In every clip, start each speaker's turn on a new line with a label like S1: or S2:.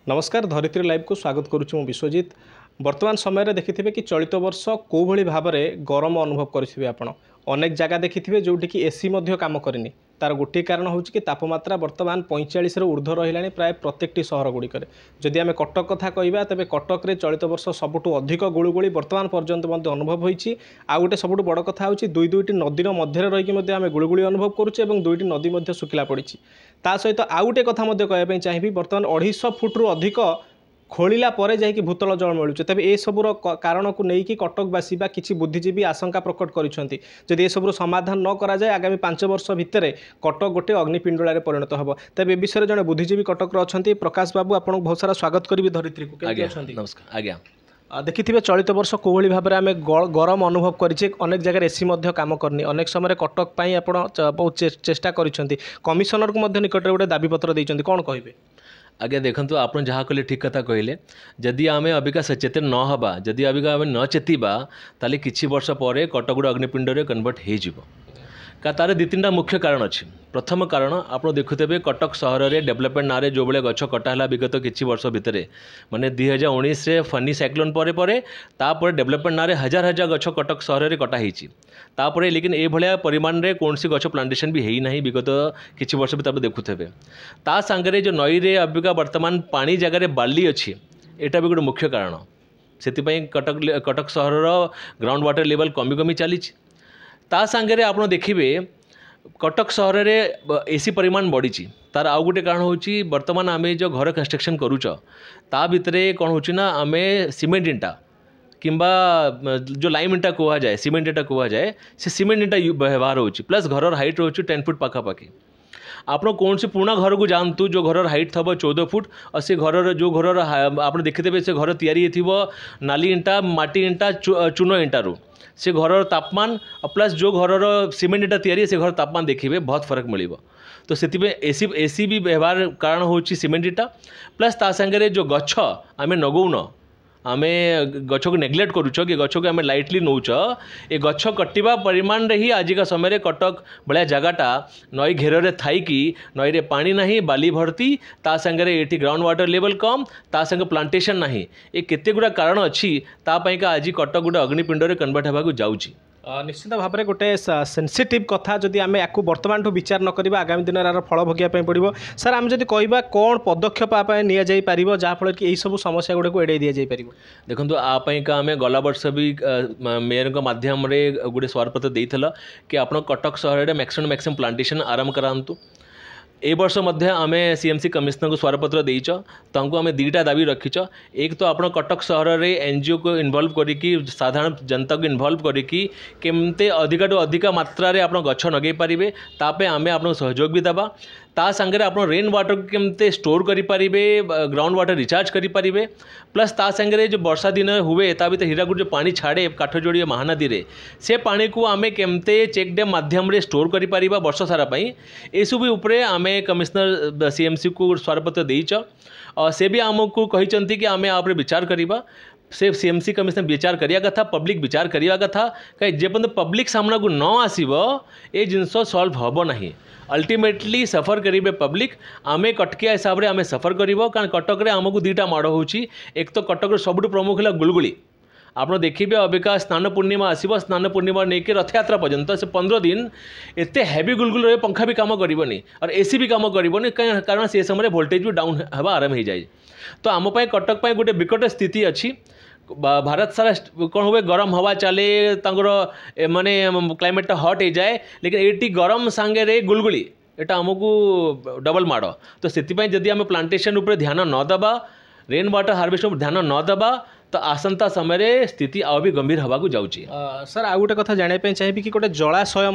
S1: नमस्कार धरित्री लाइव को स्वागत करुच्ची विश्वजित। वर्तमान समय देखिथे कि चलित वर्ष कौ भली भाव में गरम अनुभव करेंगे आपण अनेक जगह देखिथे जोटि कि एसी काम करनी। तार गोटे कारण हूँ कि तापमात्रा वर्तमान 45 ऊर्ध्व रहा प्राय प्रत्येक सहर गुड़िक। जदि आम कटक कथा कहवा तेज कटक में चलित वर्ष सबुठ अधिक गुलुगुली वर्तमान पर्यंत अनुभव होती। आ गोटे सबुठ बड़ कथा हूँ दुईटी नदीर मध्य रही आम गुलुगुली अनुभव करुचे और दुईटी नदी सुखिला पड़ी। ता सहित आउ गोटे कथा कहवाई चाहिए बर्तमान 250 फुट रु अधिक खोलिला परे जाइए भूतल जल मिलूचे। तेज ए सबूर कारण को लेकिन कटकवासी किसी बुद्धिजीवी आशंका प्रकट करिसेंति जदि ए सबूर समाधान न करा जाए आगामी 5 वर्ष भितर कटक गोटे अग्निपिंडुला परिणत हो। तेज ए विषय जड़े बुद्धिजीवी कटक अच्छा प्रकाश बाबू आपको बहुत सारा स्वागत करी धरित्री को।
S2: नमस्कार आज्ञा।
S1: देखिए चलित वर्ष कौ भाव में आम गरम अनुभव करें अनेक जगह एसी कम करनी अनेक समय कटक आप बहुत चेष्टा कमिशनर को निकट गोटे दाबीपत्र देते कौन कहे?
S2: आज्ञा देखो आप जहाँ कहले ठीक कथा कहले जदि आम अबिका सचेतन न हवा जदि अबिका आम न चेतवा ताले किछि वर्ष पर कटक गोटे अग्निपिंड कन्वर्ट हो तार दु तीन मुख्य कारण अच्छी। प्रथम कारण आप देखुथे कटक सहर में डेवलपमेंट ना जो भाई गछ कटाला विगत किछि वर्ष भितर माने 2019 फनी साइक्लोन तापर डेवलपमेंट ना हजार हजार गछ कटक सहर में कटा तापर लेकिन ये भाया परिमाण में कौन सी गछ प्लांटेशन भी है ना विगत किछि वर्ष भी देखुथे। ता सांगे जो नई रे अबिका वर्तमान पानी जगार बाली अच्छी एटा भी गोटे मुख्य कारण से कटक सहर ग्राउंड वाटर लेवल कमी कमी चली। ता सांगे आप देखिए कटक सहर में एसी परिमाण बढ़ी तार आउ गोटे कारण हूँ बर्तमान आम जो घर कंस्ट्रक्शन करुच ता भितर कौन होना आम सीमेंट इंटा किंबा जो लाइम इंटा कह जाए सीमेंट इंटा कह जाए से सीमेंट इंटा व्यवहार हो प्लस घर हाइट रोचे 10 फुट पाखापाखि। आप कौन सी पुराना घर को जातु जो घर हाइट थब 14 फुट और से घर जो घर आप देखिथे से घर तैयारी नाली इंटा माटी इंटा चून इंटारू से घर तापमान प्लस जो घर सीमेंट इंटा तैयारी से घर तापमान देखिए बहुत फर्क मिल। तो से एसी भी व्यवहार कारण हूँ सीमेंट इंटा प्लस ता सांगे जो गछ आम नगौन आम गछ को नेग्लेक्ट करुच कि गछ को आम लाइटली नौच ए गछ कटिवा परिमाण रे ही आजिका समय कटक भाया जगटा नई घेर थी नई रे पानी नहीं बाली भर्ती ता सांगे ये ग्राउंड वाटर लेवल कम ता संगे प्लांटेशन नहीं ये केते गुड़ा कारण अच्छी तापाइका आज कटक गोटे अग्निपिंड कन्वर्ट होगा जाऊँगी।
S1: निश्चित भाव में गोटे सेंसिटिव कथा जदि आम या बर्तमान विचार न करवा आगामी दिन यार फल भोगिया पड़ो। सर आम जब कह कौन पदक्षेप निपर जहाँफल कि यही सब समस्या गुड़ा को एड़े दि जापर?
S2: देखो आपाइका आम गला वर्ष भी मेयर माध्यम गोटे स्वरपत्र देइथिला कि आप कटक सहर में मैक्सिमम प्लांटेशन आरंभ करातु। ए वर्ष मध्य आम सीएमसी कमिश्नर को स्वरपत्र देच तांको आम दुईटा दाबी रखीच। एक तो आप कटक सहर में एनजीओ को इन्वॉल्व करी साधारण जनता को इन्वॉल्व करी केमते अधिका अधिक मात्रा रे आप गछ नगे पारे तापे आम आप सहयोग भी देवा। ता सांगे आप रेन वाटर को केमते स्टोर करें ग्राउंड वाटर रिचार्ज करें प्लस ता सांगे जो वर्षा दिन हुए ता भीतर हीराकुद जो पानी छाड़े काठजोड़ी महानदी रे से पानी को आम केमते चेक डैम माध्यम रे स्टोर करें वर्ष सारा एसबू उपरे आम कमिश्नर सीएमसी को स्वरपत्र देच से भी आमको कहते कि आम आप विचार करवा से सीएमसी कमिश्नर विचार करिया कथा पब्लिक विचार करिया कथा कहीं जेपर्यंत पब्लिक सामना को न आसीबो ए जिनस सॉल्व होबो नहीं। अल्टीमेटली सफर करेंगे पब्लिक आमे कटकिया हिसाब से आम सफर करिबो कारण कटक रे आमको दुईटा माड़ होची। एक तो कटक सबुठ प्रमुख है गुलगुली आप देखिए अबिका स्नान पूर्णिमा आसो स्नान पूर्णिमा नहीं कि रथयात्रा पर्यंत से 15 दिन एत हैवी गुलगुल रहे पंखा भी कम करनी और एसी भी कम करनी कारण से समय वोल्टेज भी डाउन हवा आरंभ हो जाए। तो आम कटक गोटे विकट स्थिति अच्छी भारत सारा कौन हुए गरम हवा चले माने क्लाइमेट हट हो जाए लेकिन ये गरम सांगे गुलगुली एटा आमको डबल माड़। तो से जदि आम प्लांटेशन उपर ध्यान न देवा रेन वाटर हार्वेस्ट ध्यान न देवा तो आसंता समय स्थिति आ भी गंभीर हवा को जाऊँगी।
S1: सर आउ गोटे कथा जानापी चाहिए कि गोटे जलाशय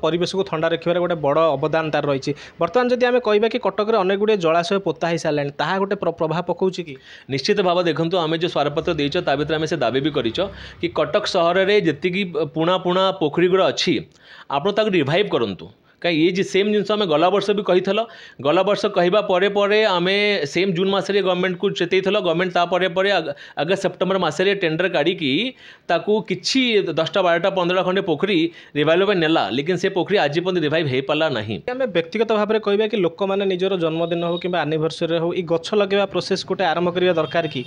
S1: परिवेश को ठंडा रखिबार गोटे बड़ अवदान तार रही। बर्तमान जदि आम कहबा कि कटक अनेक गुड़े जलाशय पोता हो सारे ता गोटे प्रभाव पकाउछि कि?
S2: निश्चित भाव देखो आम जो स्वरपत्र देच ता भीतर आम से दाबी भी करिच कि कटक सहर में जी पुणा पुणा पोखरी गुड़ा अच्छी आप रिवाइव करंतु कहीं ये सेम जिन आम गला वर्ष भी कही गला वर्ष कहवा परे आम सेम जून मसरे गवर्नमेंट को चेतई गवर्नमेंट तापर अगस्त सेप्टेम्बर मसरे टेंडर काढ़ी किसी 10टा 12टा 15 खंडे पोखरी रिवाइव नेला लेकिन से पोखरी आज पर्यटन रिवाइव हो पाला नहीं।
S1: आम व्यक्तिगत भाव में कहबा कि लोक मैंने निजर जन्मदिन हो कि एनिवर्सरी हो ये गछ लगे प्रोसेस गोटे आरंभ करवा दरकार कि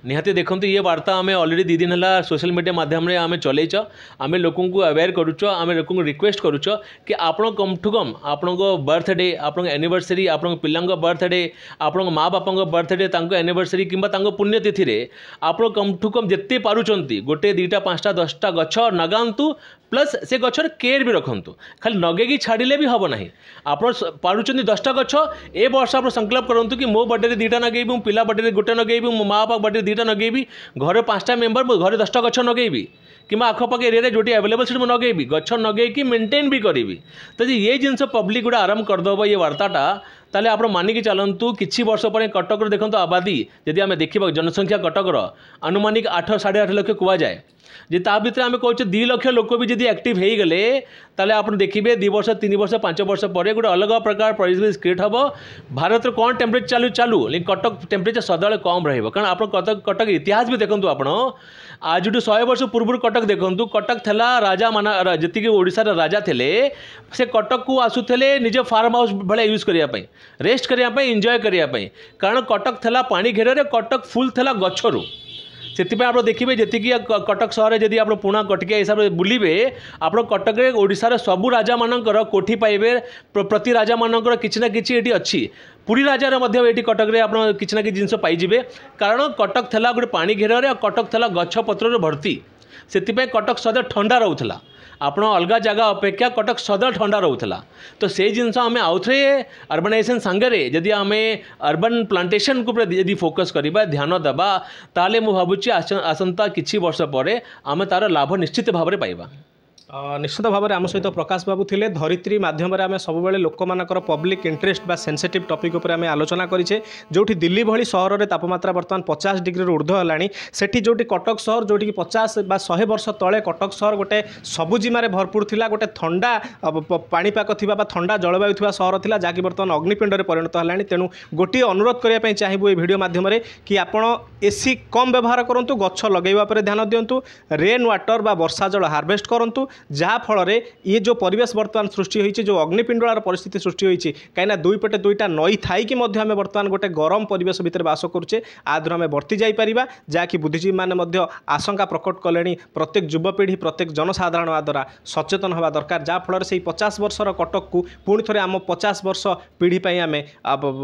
S2: निहाती देखो ये वार्ता आम ऑलरेडी 2 दिन है सोशल मीडिया माध्यम आम चलैच आम लोक अवेयर करुच आम लोक रिक्वेस्ट करुच कि आपण कम ठू कम आपण बर्थडे आपण एनिवर्सरी आपण पिला बर्थडे आपण माँ बापा बर्थडे एनिवर्सरी कि पुण्यतिथि रे आपण कम ठू कम जिते पारुचंती गोटे 2टा 5टा 10टा गछ नगांतु प्लस से गचर केयर भी रखु खाली नगेगी छाड़िले भी हम ना आप पारुचंती 10टा गछ ए वर्ष आप संकल्प करूँ कि मो बर्थडे 2टा नगेबी मो पिला बर्थडे गोटे नगेबी मो माँ बापा बर्थडे 2टा नगेबी घर 5टा मेम्बर घरे 10टा गछ नगेबी कि आखपाख एरिया जो अवेलेबल से नगेबी गछ नगेकी मेंटेन भी करी तो ये जिनस पब्लिक गुड़ा आरंभ करदेव ये वार्ताटा ताले आप मानिक चलतु किसी वर्ष पर कटक देखो आबादी जदि आम देखा जनसंख्या कटकर आनुमानिक 8 साढ़े 8 लाख कहुए जे ता भितर आम कहूँ 2 लाख लोक भी जब एक्टिव हो गले ताले आप देखिए 2 वर्ष 3 वर्ष 5 वर्ष पर गोटे अलग प्रकार परिवेश क्रिएट हम भारत में कौन टेम्परेचर चालू लेकिन कटक टेम्परेचर सदा कम रहा आप कटक इतिहास भी देखो आप आज 100 वर्ष पूर्व कटक देखु कटक थला राजा माना जी ओडिशार राजा थे से कटक को आसुले निज फार्म हाउस भाया यूज करने रेस्ट करने एंजॉय करने कारण कटक थला पानी घेर कटक फुल थला गछरू से आप देखिए जी कटक सहर जदि आप पुणा कटकिया हिसाब से बुलिबे आप कटक ओडिशार सबू राजा मानकर कोठी पाइबे प्रति राजा मानकर किछि ना किछि एटी अच्छी पुरी राजार ये कटक आप किछि ना किछि जिनस पाइबे कारण कटक थला गोटे पानी घेर कटक थला गछ पत्र भर्ती से कटक सदा ठंडा रोला आपण अलग जगह अपेक्षा कटक सदा ठंडा रोला तो से जिनस आम आउ थे अर्बनाइजेशन सांगे जदि आम अर्बन प्लांटेशन को यदि फोकस करवा ध्यान देवा ताले मु भावुची आसंता किछि वर्ष पर आम तार लाभ निश्चित भाव में पाइबा।
S1: निश्चित भाव में आम सहित प्रकाश बाबू थे धरित्री मध्यम आम सब लोक मानकर पब्लिक इंटरेस्ट बा सेंसिटिव टॉपिक उपर आम आलोचना करें जो दिल्ली भली सहर में तापमात्रा बर्तमान 50 डिग्री ऊर्ध्व है सेठी जो कटक सहर जो 50 बा 100 वर्ष तले कटक सहर गोटे सबुजिमार भरपूर थिला गोटे ठंडा पाणीपाग थी ठंडा जलवायु थी सहर थिला जहाँकि बर्तमान अग्निपिंड में परिणत है तेणु गोटे अनुरोध करने चाहिए ये वीडियो माध्यम कि आपण एसी कम व्यवहार करूँ गछ लगेवा पर ध्यान दिंतु रेन वाटर बा वर्षा जल हार्वेस्ट करूँ जहाँफल ये जो परिवेश बर्तमान सृष्टि होती जो अग्निपिंडलार परिस्थिति सृष्टि होती कहीं 2 पटे 2टा नई थी आम बर्तमान गोटे गरम परिवेश भितर बास करुचे आदि आम बर्ती जापर जहाँकि बुद्धिजीवी मैंने आशंका प्रकट कले प्रत्येक युवपीढ़ी प्रत्येक जनसाधारण द्वारा सचेतन हवा दरकार जहाँफल से 50 वर्षर कटक को पुणी थे आम 50 वर्ष पीढ़ी आम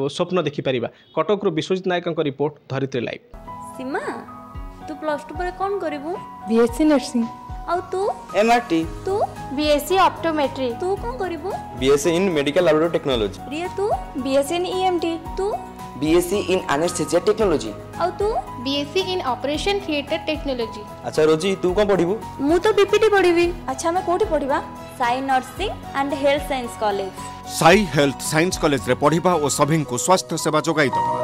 S1: स्वप्न देखिपर कटक रु विश्वजित नायक रिपोर्ट धरित्री लाइव।
S3: सीमा तू +2 पर कौन करिवु?
S4: BSc nursing.
S3: और तू?
S5: एमआरटी।
S3: तू?
S4: BSc optometry.
S3: तू कौन करिवु?
S5: BSc in medical laboratory technology.
S3: Riya तू?
S4: BSc in EMT.
S3: तू?
S5: BSc in anaesthesia technology.
S3: और तू?
S4: BSc in operation theatre technology.
S5: अच्छा रोजी तू कौन पढ़िबु?
S3: मु तो बीपीटी पढ़िबी। अच्छा मैं कोठी पढ़िबा? Sai nursing and health science college.
S6: Sai health science college रे पढ़िबा और सभी को स्वास्थ्य सेवा जोगाई दो।